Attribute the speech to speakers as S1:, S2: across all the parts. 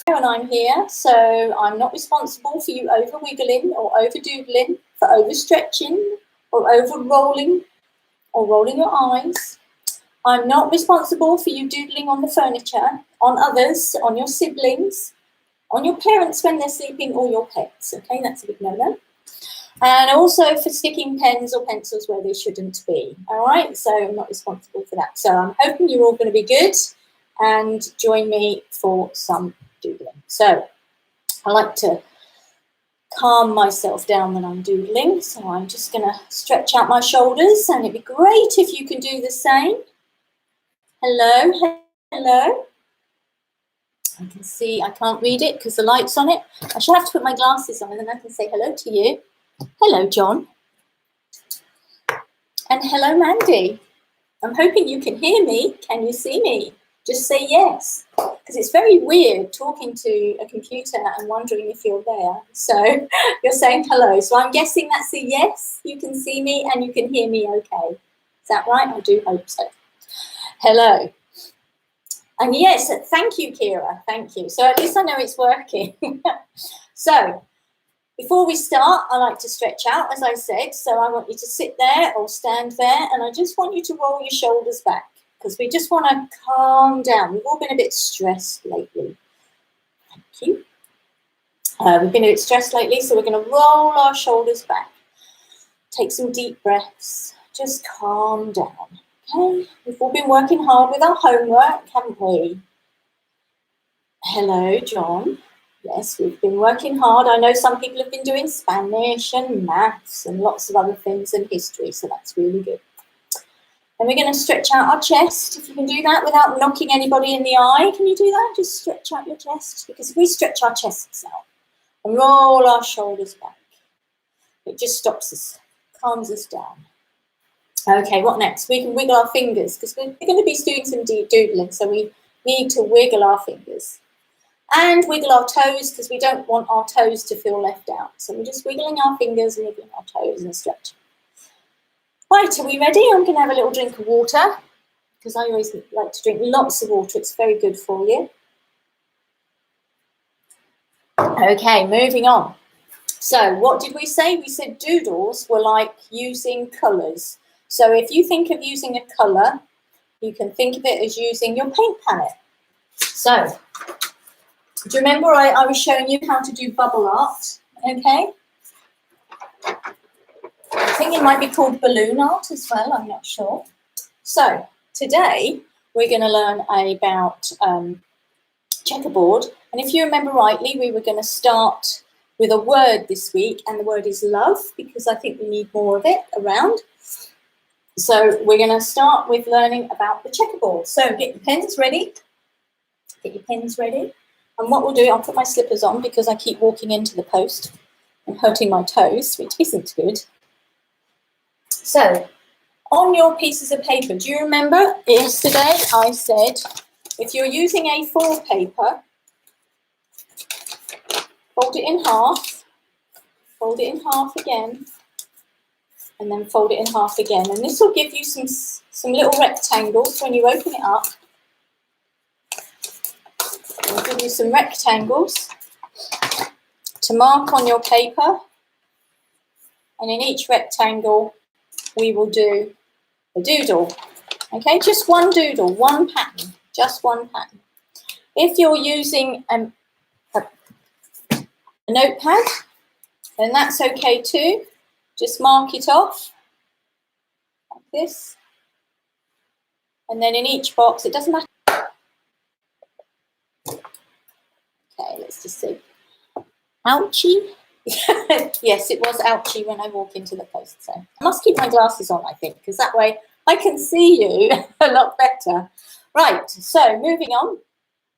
S1: And I'm here, so I'm not responsible for you over wiggling or over doodling, for overstretching or over rolling or rolling your eyes. I'm not responsible for you doodling on the furniture, on others, on your siblings, on your parents when they're sleeping, or your pets. Okay, that's a big no-no. And also for sticking pens or pencils where they shouldn't be. All right, so I'm not responsible for that. So I'm hoping you're all going to be good and join me for some doodling. So I like to calm myself down when I'm doodling. So I'm just going to stretch out my shoulders, and it'd be great if you can do the same. Hello, hello. I can see, I can't read it because the light's on it. I should have to put my glasses on and then I can say hello to you. Hello, John. And hello, Mandy. I'm hoping you can hear me. Can you see me? Just say yes, because it's very weird talking to a computer and wondering if you're there. So you're saying hello. So I'm guessing that's a yes. You can see me and you can hear me okay. Is that right? I do hope so. Hello. And yes, thank you, Kira. Thank you. So at least I know it's working. So before we start, I like to stretch out, as I said. So I want you to sit there or stand there, and I just want you to roll your shoulders back because we just want to calm down. We've all been a bit stressed lately. Thank you. We've been a bit stressed lately, so we're going to roll our shoulders back. Take some deep breaths. Just calm down. Okay? We've all been working hard with our homework, haven't we? Hello, John. Yes, we've been working hard. I know some people have been doing Spanish and maths and lots of other things and history, so that's really good. And we're going to stretch out our chest. If you can do that without knocking anybody in the eye, can you do that? Just stretch out your chest. Because if we stretch our chests out and roll our shoulders back, it just stops us, calms us down. Okay, what next? We can wiggle our fingers because we're going to be doing some deep doodling, so we need to wiggle our fingers. And wiggle our toes because we don't want our toes to feel left out. So we're just wiggling our fingers and wiggling our toes and stretching. Right, are we ready? I'm going to have a little drink of water because I always like to drink lots of water. It's very good for you. Okay, moving on. So what did we say? We said doodles were like using colours. So if you think of using a colour, you can think of it as using your paint palette. So do you remember I was showing you how to do bubble art? Okay. I think it might be called balloon art as well. I'm not sure. So today we're going to learn about checkerboard. And if you remember rightly, we were going to start with a word this week, and the word is love because I think we need more of it around. So we're going to start with learning about the checkerboard. So get your pens ready. Get your pens ready. And what we'll do, I'll put my slippers on because I keep walking into the post and hurting my toes, which isn't good. So, on your pieces of paper, do you remember yesterday I said if you're using A4 paper, fold it in half again, and then fold it in half again. And this will give you some little rectangles when you open it up. I'll give you some rectangles to mark on your paper, and in each rectangle we will do a doodle. Okay, just one doodle, one pattern, just one pattern. If you're using a notepad, then that's okay too. Just mark it off like this, and then in each box, it doesn't matter. Okay, let's just see. Ouchie. Yes, it was ouchie when I walk into the post. So I must keep my glasses on, I think, because that way I can see you a lot better. Right, so moving on.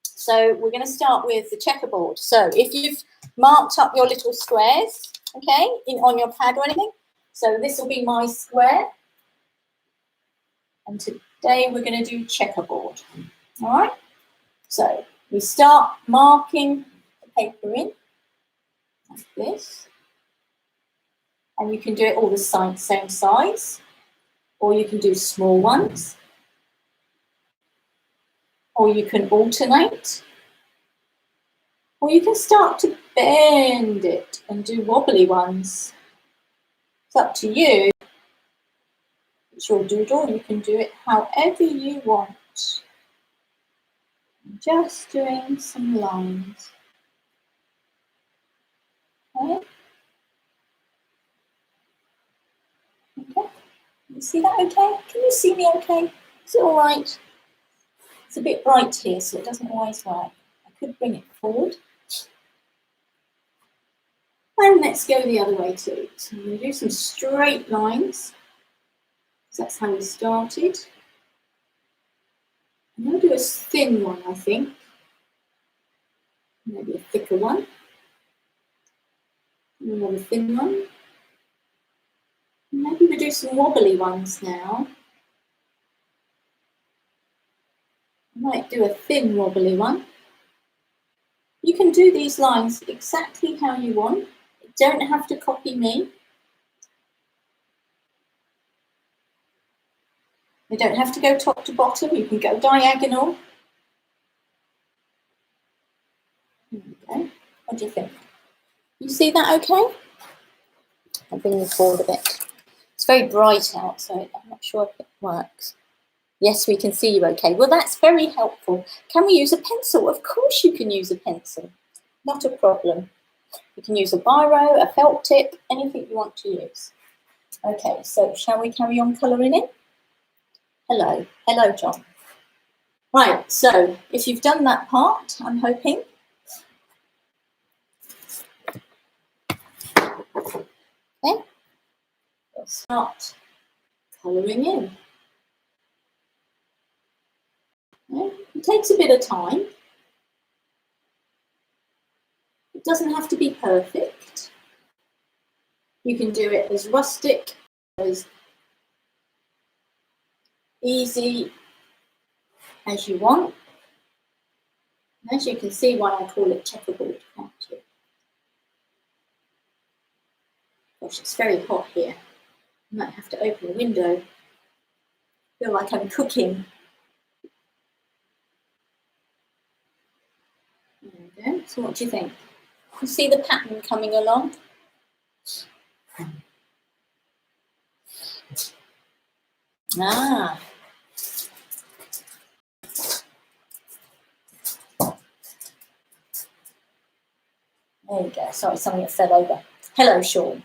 S1: So we're going to start with the checkerboard. So if you've marked up your little squares, okay, on your pad or anything. So this will be my square. And today we're going to do checkerboard. All right. So we start marking the paper in like this. And you can do it all the same size, or you can do small ones, or you can alternate. Or you can start to bend it and do wobbly ones. It's up to you. It's your doodle, you can do it however you want. Just doing some lines. Okay. Okay. You see that okay? Can you see me okay? Is it all right? It's a bit bright here, so it doesn't always work. I could bring it forward. And let's go the other way too. So I'm going to do some straight lines. So that's how we started. I'm going to do a thin one, I think. Maybe a thicker one. Another thin one. Maybe we do some wobbly ones now. I might do a thin wobbly one. You can do these lines exactly how you want. You don't have to copy me. You don't have to go top to bottom. You can go diagonal. There we go. What do you think? You see that okay? I'll bring you forward a bit. It's very bright out, so I'm not sure if it works. Yes, we can see you okay. Well, that's very helpful. Can we use a pencil? Of course you can use a pencil. Not a problem. You can use a biro, a felt tip, anything you want to use. Okay, so shall we carry on colouring in? Hello. Hello, John. Right, so if you've done that part, I'm hoping. Okay, we'll start colouring in. Okay. It takes a bit of time. It doesn't have to be perfect. You can do it as rustic, as easy as you want. And as you can see why I call it checkerboard, can't you? Gosh, it's very hot here. I might have to open the window. I feel like I'm cooking. There we go. So what do you think? You see the pattern coming along? Ah. There we go. Sorry, something fell over. Hello, Sean.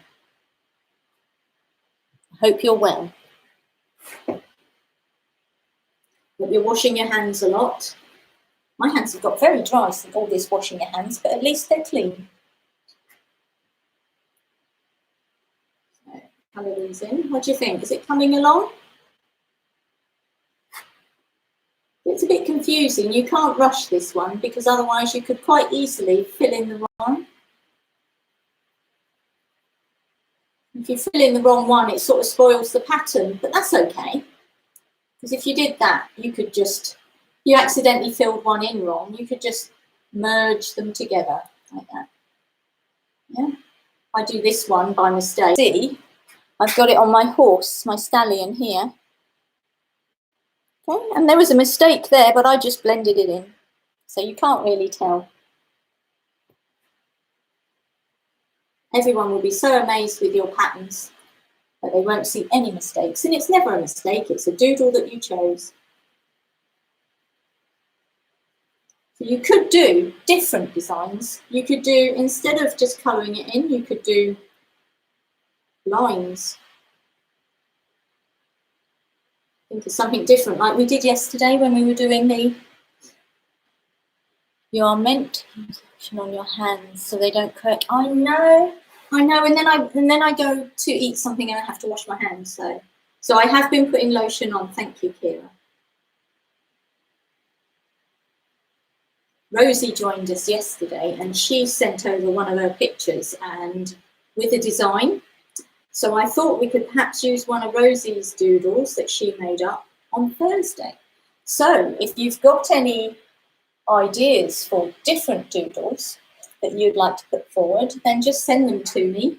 S1: I hope you're well. Hope you're washing your hands a lot. My hands have got very dry from all this washing your hands, but at least they're clean. So, colour these in. What do you think? Is it coming along? It's a bit confusing. You can't rush this one because otherwise you could quite easily fill in the wrong. If you fill in the wrong one, it sort of spoils the pattern, but that's okay. Because if you did that, you could just, you accidentally filled one in wrong, you could just merge them together like that. Yeah. I do this one by mistake. See, I've got it on my horse, my stallion here. Okay, and there was a mistake there, but I just blended it in. So you can't really tell. Everyone will be so amazed with your patterns that they won't see any mistakes. And it's never a mistake, it's a doodle that you chose. So you could do different designs. You could do, instead of just colouring it in, you could do lines. Think of something different, like we did yesterday when we were doing the, you are meant to on your hands so they don't crack. I know, and then I go to eat something and I have to wash my hands. So I have been putting lotion on. Thank you, Kira. Rosie joined us yesterday and she sent over one of her pictures and with a design. So I thought we could perhaps use one of Rosie's doodles that she made up on Thursday. So if you've got any ideas for different doodles that you'd like to put forward, then just send them to me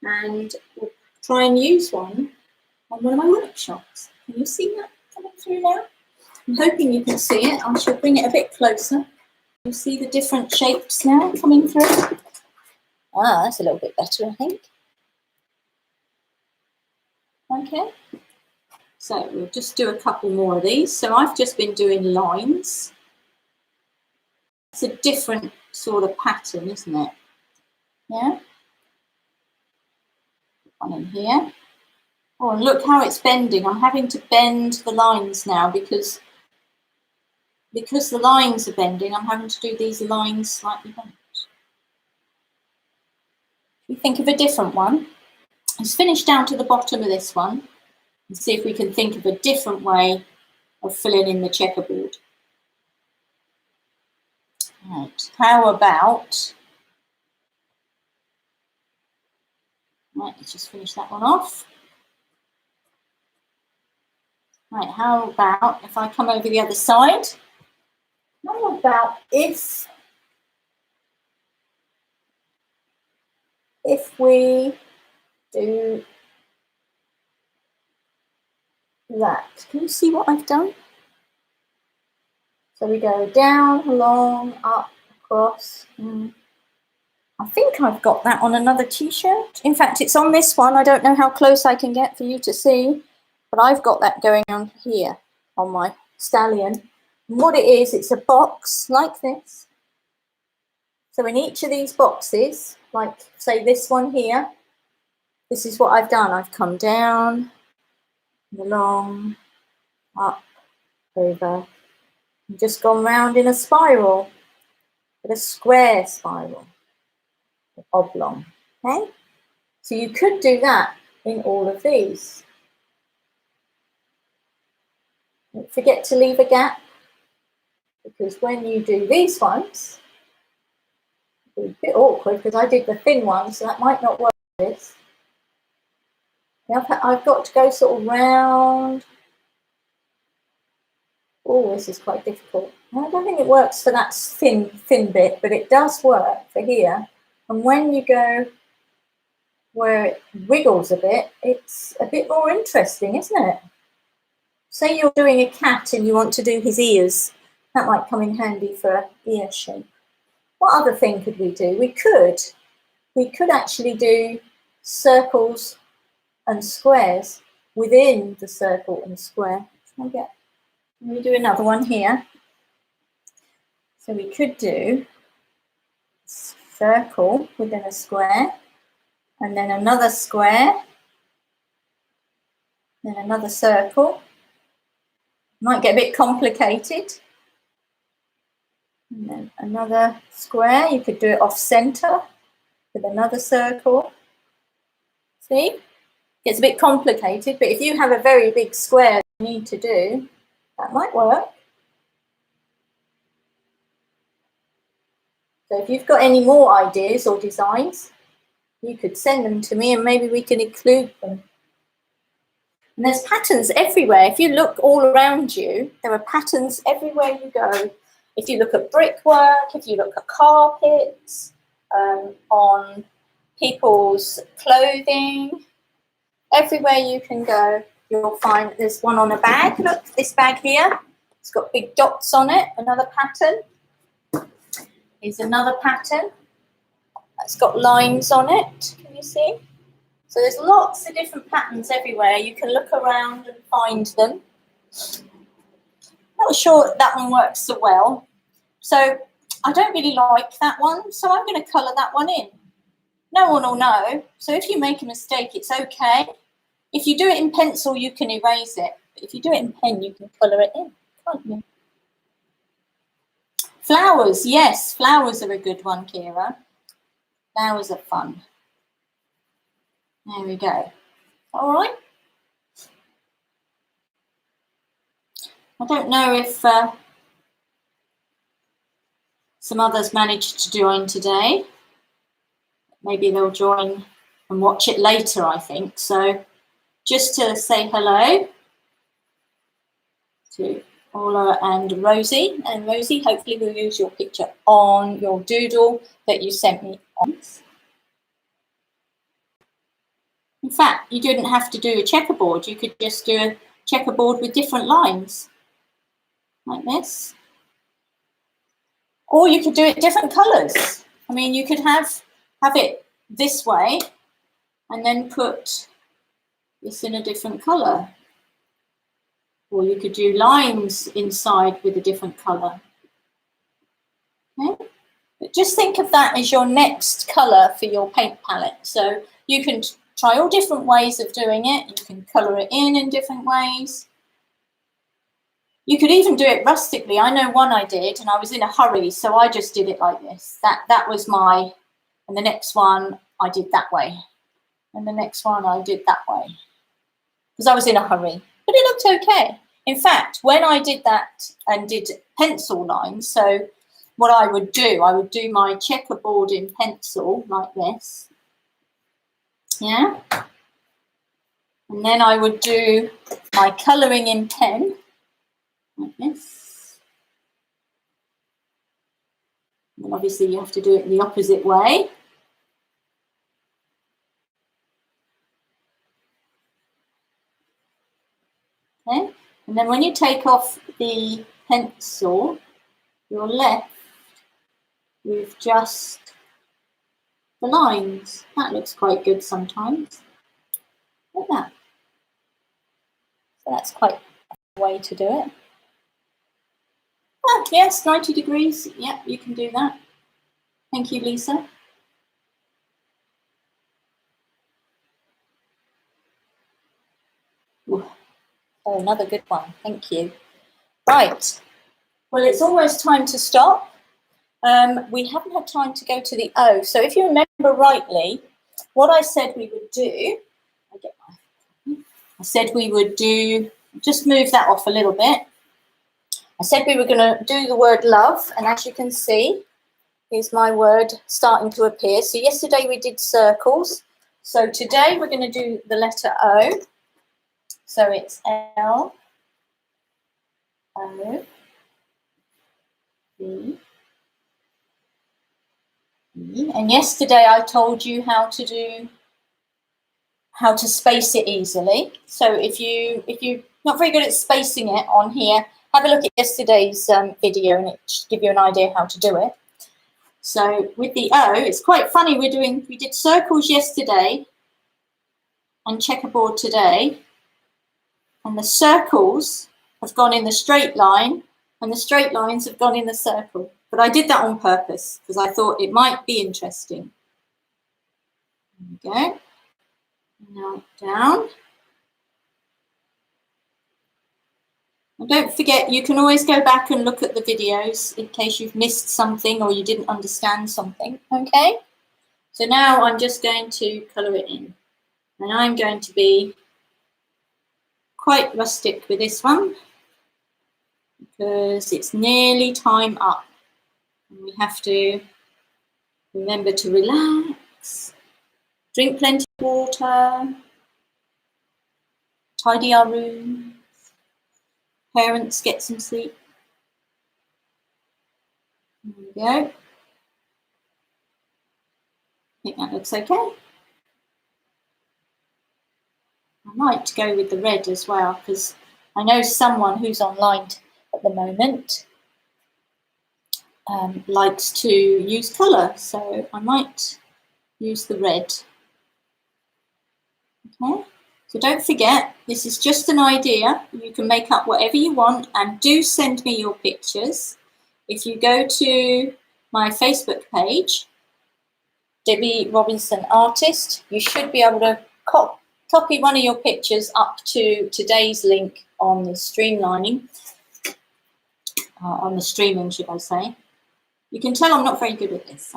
S1: and we'll try and use one on one of my workshops. Can you see that coming through now? I'm hoping you can see it. I shall bring it a bit closer. You see the different shapes now coming through? Ah, that's a little bit better, I think. Okay, so we'll just do a couple more of these. So I've just been doing lines. It's a different sort of pattern, isn't it? Yeah. One in here. Oh, and look how it's bending. I'm having to bend the lines now because the lines are bending. I'm having to do these lines slightly bent. We think of a different one. Let's finish down to the bottom of this one and see if we can think of a different way of filling in the checkerboard. Right, how about, right, let's just finish that one off. Right, how about if I come over the other side? How about if we do that? Can you see what I've done? So we go down, along, up, across. I think I've got that on another t-shirt. In fact, it's on this one. I don't know how close I can get for you to see, but I've got that going on here on my stallion. And what it is, it's a box like this. So in each of these boxes, like say this one here, this is what I've done. I've come down, along, up, over, and just gone round in a spiral, but a square spiral, oblong, okay? So you could do that in all of these. Don't forget to leave a gap, because when you do these ones, it's a bit awkward because I did the thin one, so that might not work for this. Now I've got to go sort of round. Oh, this is quite difficult. I don't think it works for that thin bit, but it does work for here. And when you go where it wiggles a bit, it's a bit more interesting, isn't it? Say you're doing a cat and you want to do his ears. That might come in handy for an ear shape. What other thing could we do? We could actually do circles and squares within the circle and square. Let me do another one here. So we could do circle within a square, and then another square, then another circle. Might get a bit complicated. And then another square. You could do it off center with another circle. See? It's a bit complicated, but if you have a very big square you need to do, that might work. So if you've got any more ideas or designs, you could send them to me and maybe we can include them. And there's patterns everywhere. If you look all around you, there are patterns everywhere you go. If you look at brickwork, if you look at carpets, on people's clothing, everywhere you can go, you'll find there's one on a bag. Look, this bag here, it's got big dots on it. Another pattern. Here's another pattern that's got lines on it. Can you see? So there's lots of different patterns everywhere. You can look around and find them. Not sure that one works so well. So I don't really like that one, so I'm going to colour that one in. No one will know. So if you make a mistake, it's okay. If you do it in pencil, you can erase it. But if you do it in pen, you can colour it in, can't you? Flowers, yes, flowers are a good one, Kira. Flowers are fun. There we go. All right. I don't know if some others managed to join today. Maybe they'll join and watch it later, I think. So just to say hello to Ola and Rosie. And Rosie, hopefully we'll use your picture on your doodle that you sent me on. In fact, you didn't have to do a checkerboard. You could just do a checkerboard with different lines, like this. Or you could do it different colours. I mean, you could have it this way and then put this in a different colour. Or you could do lines inside with a different colour. Okay? But just think of that as your next colour for your paint palette. So you can try all different ways of doing it. You can colour it in different ways. You could even do it rustically. I know one I did, and I was in a hurry, so I just did it like this. That was my, and the next one I did that way. And the next one I did that way. Because I was in a hurry. But it looked okay. In fact, when I did that and did pencil lines, so what I would do my checkerboard in pencil like this. Yeah. And then I would do my colouring in pen like this. And obviously you have to do it the opposite way. Okay. And then when you take off the pencil, you're left with just the lines. That looks quite good sometimes. Like that. So that's quite a way to do it. Oh, yes, 90 degrees. Yeah, you can do that. Thank you, Lisa. Ooh. Oh, another good one. Thank you. Right. Well, it's almost time to stop. We haven't had time to go to the O. So if you remember rightly, what I said we would do, I said we would do, just move that off a little bit. I said we were going to do the word love, and as you can see, here's my word starting to appear. So yesterday we did circles. So today we're going to do the letter O. So it's L, O, B, E. And yesterday I told you how to space it easily. So if you're not very good at spacing it on here, have a look at yesterday's video and it should give you an idea how to do it. So with the O, it's quite funny. We did circles yesterday and checkerboard today, and the circles have gone in the straight line and the straight lines have gone in the circle. But I did that on purpose because I thought it might be interesting. There we go. Now down. And don't forget, you can always go back and look at the videos in case you've missed something or you didn't understand something, okay? So now I'm just going to colour it in. And I'm going to be quite rustic with this one because it's nearly time up. And we have to remember to relax, drink plenty of water, tidy our room. Parents, get some sleep. There we go. I think that looks okay. I might go with the red as well because I know someone who's online at the moment likes to use colour, so I might use the red. Okay. So don't forget, this is just an idea. You can make up whatever you want and do send me your pictures. If you go to my Facebook page, Dbee Robinson Artist, you should be able to copy one of your pictures up to today's link on the streamlining, on the streaming, should I say. You can tell I'm not very good at this.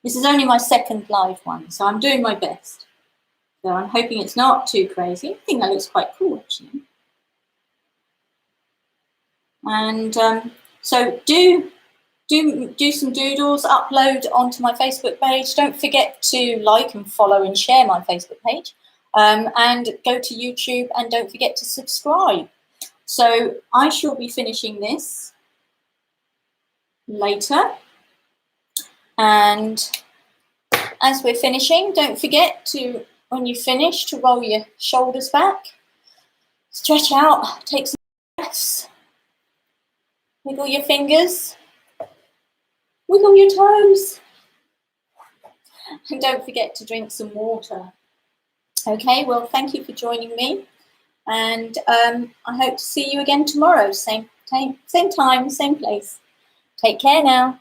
S1: This is only my second live one, so I'm doing my best. So I'm hoping it's not too crazy. I think that looks quite cool, actually. And so do some doodles, upload onto my Facebook page. Don't forget to like and follow and share my Facebook page. And go to YouTube and don't forget to subscribe. So I shall be finishing this later. And as we're finishing, don't forget to, when you finish, to roll your shoulders back, stretch out, take some breaths, wiggle your fingers, Wiggle your toes. And don't forget to drink some water. Okay, well, thank you for joining me. And I hope to see you again tomorrow. Same time, same place. Take care now.